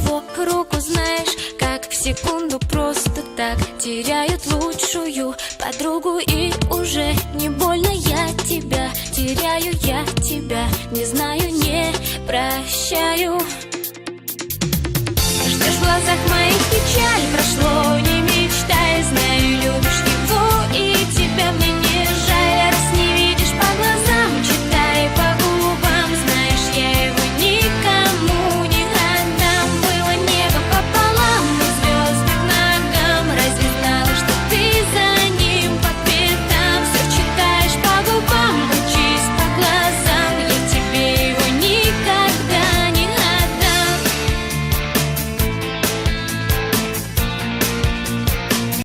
его руку, знаешь, как в секунду просто так теряют лучшую подругу. И уже не больно, я тебя теряю, я тебя не знаю, не прощаю. Ждешь в глазах моих печаль, прошло не